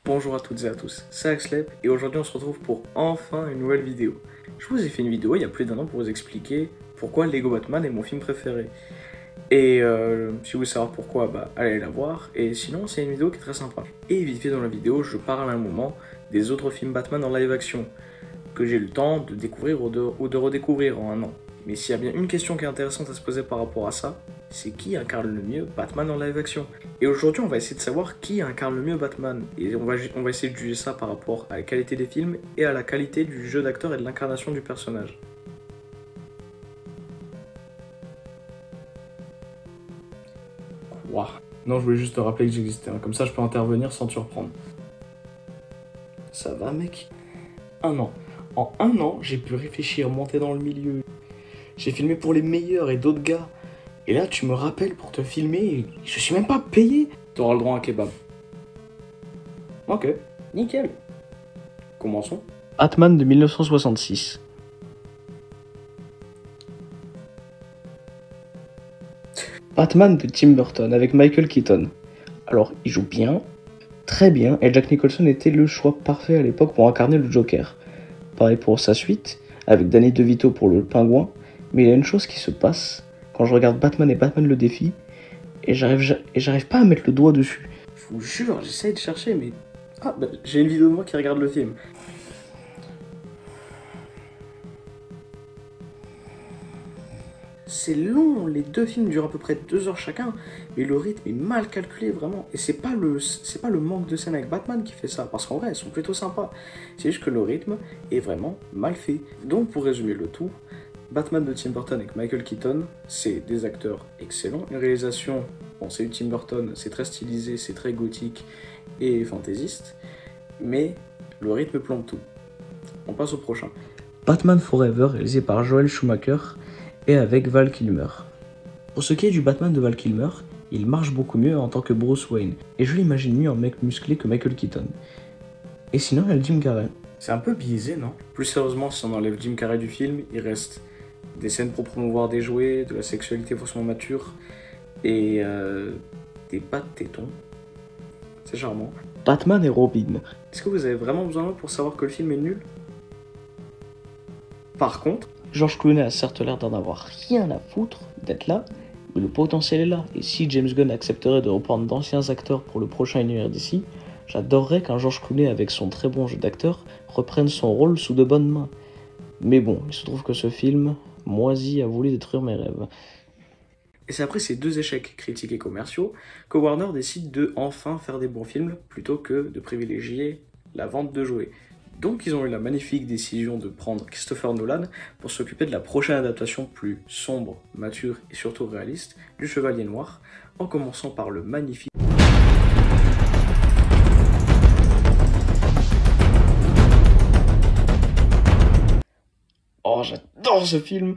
Bonjour à toutes et à tous, c'est Axlep et aujourd'hui on se retrouve pour enfin une nouvelle vidéo. Je vous ai fait une vidéo il y a plus d'un an pour vous expliquer pourquoi Lego Batman est mon film préféré. Et si vous voulez savoir pourquoi, allez la voir. Et sinon c'est une vidéo qui est très sympa. Et vite fait dans la vidéo je parle à un moment des autres films Batman en live action que j'ai eu le temps de découvrir ou de redécouvrir en un an. Mais s'il y a bien une question qui est intéressante à se poser par rapport à ça, c'est qui incarne le mieux Batman en live action. Et aujourd'hui on va essayer de savoir qui incarne le mieux Batman. Et on va essayer de juger ça par rapport à la qualité des films et à la qualité du jeu d'acteur et de l'incarnation du personnage. Quoi? Non, je voulais juste te rappeler que j'existais, comme ça je peux intervenir sans te surprendre. Ça va mec? Un an. En un an, j'ai pu réfléchir, monter dans le milieu. J'ai filmé pour les meilleurs et d'autres gars. Et là, tu me rappelles pour te filmer et je suis même pas payé. T'auras le droit à un kebab. Ok, nickel. Commençons. Batman de 1966. Batman de Tim Burton avec Michael Keaton. Alors, il joue bien, très bien, et Jack Nicholson était le choix parfait à l'époque pour incarner le Joker. Pareil pour sa suite, avec Danny DeVito pour le Pingouin, mais il y a une chose qui se passe quand je regarde Batman et Batman le défi, et j'arrive pas à mettre le doigt dessus. Je vous jure, j'essaye de chercher, mais... Ah, j'ai une vidéo de moi qui regarde le film. C'est long, les deux films durent à peu près 2 heures chacun, mais le rythme est mal calculé vraiment. Et c'est pas le manque de scène avec Batman qui fait ça, parce qu'en vrai, elles sont plutôt sympas. C'est juste que le rythme est vraiment mal fait. Donc pour résumer le tout, Batman de Tim Burton avec Michael Keaton, c'est des acteurs excellents. Une réalisation, bon c'est du Tim Burton, c'est très stylisé, c'est très gothique et fantaisiste, mais le rythme plombe tout. On passe au prochain. Batman Forever, réalisé par Joel Schumacher, et avec Val Kilmer. Pour ce qui est du Batman de Val Kilmer, il marche beaucoup mieux en tant que Bruce Wayne, et je l'imagine mieux en mec musclé que Michael Keaton. Et sinon, il y a le Jim Carrey. C'est un peu biaisé, non? Plus sérieusement, si on enlève Jim Carrey du film, il reste des scènes pour promouvoir des jouets, de la sexualité faussement mature, et des bas de tétons. C'est charmant. Batman et Robin. Est-ce que vous avez vraiment besoin d'eux pour savoir que le film est nul? Par contre, George Clooney a certes l'air d'en avoir rien à foutre d'être là, mais le potentiel est là, et si James Gunn accepterait de reprendre d'anciens acteurs pour le prochain univers d'ici, j'adorerais qu'un George Clooney avec son très bon jeu d'acteur reprenne son rôle sous de bonnes mains. Mais bon, il se trouve que ce film, moisi, a voulu détruire mes rêves. Et c'est après ces deux échecs critiques et commerciaux que Warner décide de enfin faire des bons films plutôt que de privilégier la vente de jouets. Donc ils ont eu la magnifique décision de prendre Christopher Nolan pour s'occuper de la prochaine adaptation plus sombre, mature et surtout réaliste du Chevalier Noir, en commençant par le magnifique... Oh, j'adore ce film!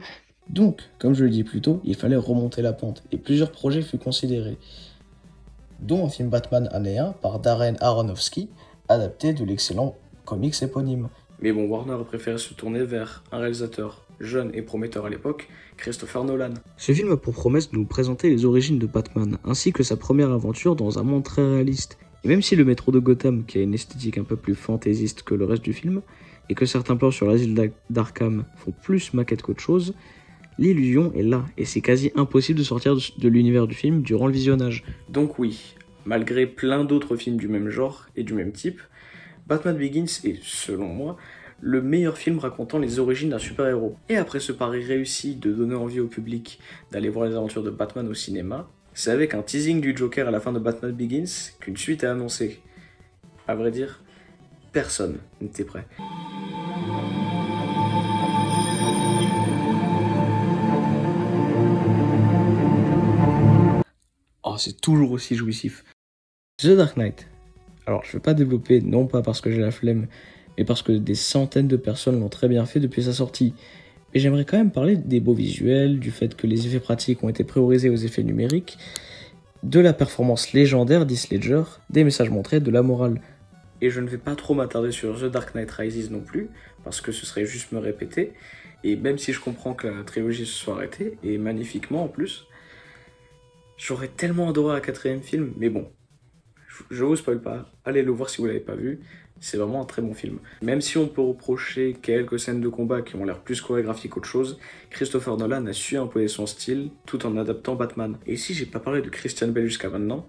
Donc, comme je le dis plus tôt, il fallait remonter la pente, et plusieurs projets furent considérés, dont un film Batman année 1 par Darren Aronofsky, adapté de l'excellent comics éponyme. Mais bon, Warner a préféré se tourner vers un réalisateur jeune et prometteur à l'époque, Christopher Nolan. Ce film a pour promesse de nous présenter les origines de Batman, ainsi que sa première aventure dans un monde très réaliste. Et même si le métro de Gotham, qui a une esthétique un peu plus fantaisiste que le reste du film, et que certains plans sur l'asile d'Arkham font plus maquette qu'autre chose, l'illusion est là, et c'est quasi impossible de sortir de l'univers du film durant le visionnage. Donc oui, malgré plein d'autres films du même genre et du même type, Batman Begins est, selon moi, le meilleur film racontant les origines d'un super-héros. Et après ce pari réussi de donner envie au public d'aller voir les aventures de Batman au cinéma, c'est avec un teasing du Joker à la fin de Batman Begins qu'une suite est annoncée. À vrai dire, personne n'était prêt. Oh, c'est toujours aussi jouissif. The Dark Knight. Alors, je ne vais pas développer, non pas parce que j'ai la flemme, mais parce que des centaines de personnes l'ont très bien fait depuis sa sortie. Mais j'aimerais quand même parler des beaux visuels, du fait que les effets pratiques ont été priorisés aux effets numériques, de la performance légendaire d'Heath Ledger, des messages montrés, de la morale. Et je ne vais pas trop m'attarder sur The Dark Knight Rises non plus, parce que ce serait juste me répéter, et même si je comprends que la trilogie se soit arrêtée, et magnifiquement en plus, j'aurais tellement adoré un quatrième film, mais bon. je vous spoil pas, allez le voir si vous l'avez pas vu, c'est vraiment un très bon film. Même si on peut reprocher quelques scènes de combat qui ont l'air plus chorégraphiques qu'autre chose, Christopher Nolan a su imposer son style tout en adaptant Batman. Et si j'ai pas parlé de Christian Bale jusqu'à maintenant,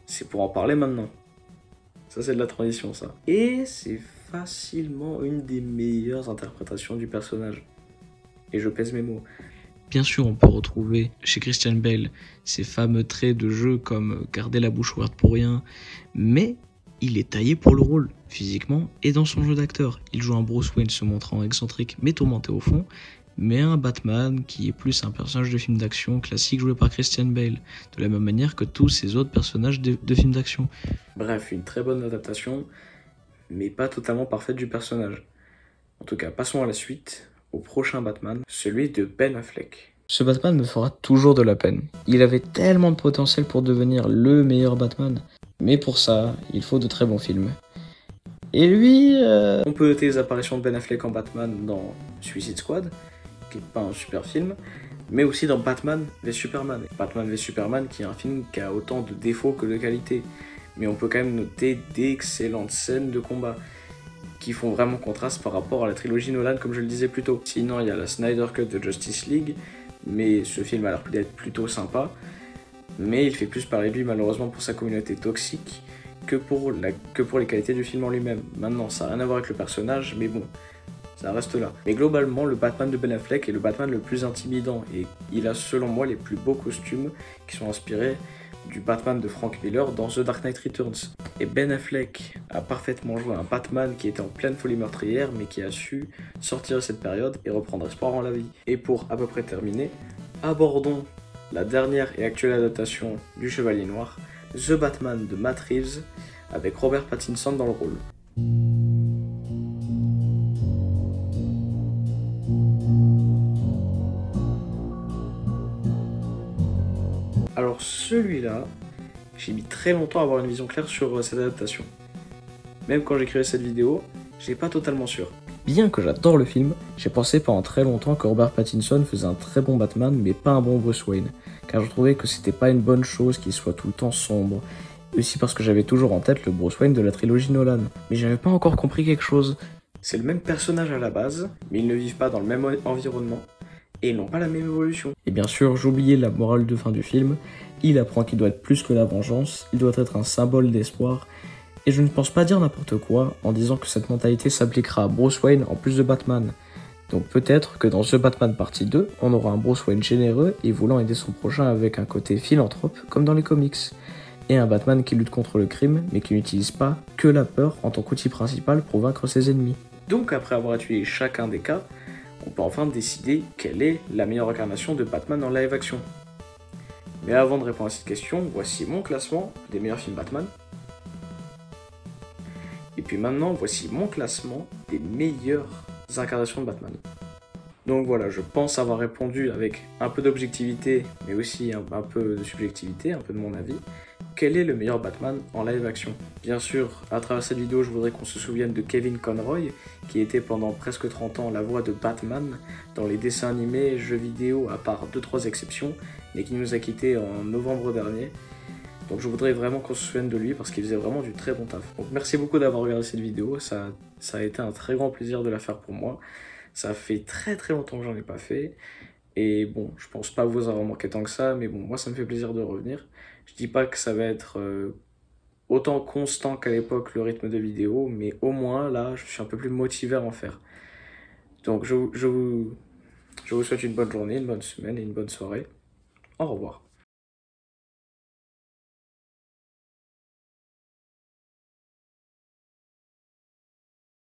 c'est pour en parler maintenant. Ça c'est de la transition ça. Et c'est facilement une des meilleures interprétations du personnage. Et je pèse mes mots. Bien sûr, on peut retrouver chez Christian Bale ces fameux traits de jeu comme garder la bouche ouverte pour rien, mais il est taillé pour le rôle, physiquement et dans son jeu d'acteur. Il joue un Bruce Wayne se montrant excentrique mais tourmenté au fond, mais un Batman qui est plus un personnage de film d'action classique joué par Christian Bale, de la même manière que tous ces autres personnages de films d'action. Bref, une très bonne adaptation, mais pas totalement parfaite du personnage. En tout cas, passons à la suite, au prochain Batman, celui de Ben Affleck. Ce Batman me fera toujours de la peine. Il avait tellement de potentiel pour devenir le meilleur Batman, mais pour ça, il faut de très bons films. Et lui, on peut noter les apparitions de Ben Affleck en Batman dans Suicide Squad, qui n'est pas un super film, mais aussi dans Batman v Superman. Batman v Superman qui est un film qui a autant de défauts que de qualités, mais on peut quand même noter d'excellentes scènes de combat qui font vraiment contraste par rapport à la trilogie Nolan comme je le disais plus tôt. Sinon il y a la Snyder Cut de Justice League, mais ce film a l'air d'être plutôt sympa, mais il fait plus parler de lui malheureusement pour sa communauté toxique que pour les qualités du film en lui-même. Maintenant ça n'a rien à voir avec le personnage, mais bon, ça reste là. Mais globalement, le Batman de Ben Affleck est le Batman le plus intimidant et il a selon moi les plus beaux costumes qui sont inspirés du Batman de Frank Miller dans The Dark Knight Returns. Et Ben Affleck a parfaitement joué un Batman qui était en pleine folie meurtrière mais qui a su sortir de cette période et reprendre espoir en la vie. Et pour à peu près terminer, abordons la dernière et actuelle adaptation du Chevalier Noir, The Batman de Matt Reeves, avec Robert Pattinson dans le rôle. Alors celui-là, j'ai mis très longtemps à avoir une vision claire sur cette adaptation. Même quand j'écrivais cette vidéo, j'étais pas totalement sûr. Bien que j'adore le film, j'ai pensé pendant très longtemps que Robert Pattinson faisait un très bon Batman, mais pas un bon Bruce Wayne, car je trouvais que c'était pas une bonne chose qu'il soit tout le temps sombre. Aussi parce que j'avais toujours en tête le Bruce Wayne de la trilogie Nolan. Mais j'avais pas encore compris quelque chose. C'est le même personnage à la base, mais ils ne vivent pas dans le même environnement, et ils n'ont pas la même évolution. Et bien sûr, j'oubliais la morale de fin du film, il apprend qu'il doit être plus que la vengeance, il doit être un symbole d'espoir, et je ne pense pas dire n'importe quoi en disant que cette mentalité s'appliquera à Bruce Wayne en plus de Batman. Donc peut-être que dans The Batman partie 2, on aura un Bruce Wayne généreux et voulant aider son prochain avec un côté philanthrope comme dans les comics. Et un Batman qui lutte contre le crime, mais qui n'utilise pas que la peur en tant qu'outil principal pour vaincre ses ennemis. Donc après avoir étudié chacun des cas, on peut enfin décider quelle est la meilleure incarnation de Batman en live action. Mais avant de répondre à cette question, voici mon classement des meilleurs films Batman. Et puis maintenant, voici mon classement des meilleures incarnations de Batman. Donc voilà, je pense avoir répondu avec un peu d'objectivité, mais aussi un peu de subjectivité, un peu de mon avis. Quel est le meilleur Batman en live action? Bien sûr, à travers cette vidéo, je voudrais qu'on se souvienne de Kevin Conroy, qui était pendant presque 30 ans la voix de Batman dans les dessins animés, jeux vidéo, à part 2-3 exceptions, mais qui nous a quittés en novembre dernier. Donc je voudrais vraiment qu'on se souvienne de lui parce qu'il faisait vraiment du très bon taf. Donc merci beaucoup d'avoir regardé cette vidéo, ça a été un très grand plaisir de la faire pour moi. Ça fait très longtemps que j'en ai pas fait. Et bon, je pense pas vous avoir manqué tant que ça, mais bon, moi ça me fait plaisir de revenir. Je dis pas que ça va être autant constant qu'à l'époque le rythme de vidéo, mais au moins là, je suis un peu plus motivé à en faire. Donc je vous souhaite une bonne journée, une bonne semaine et une bonne soirée. Au revoir.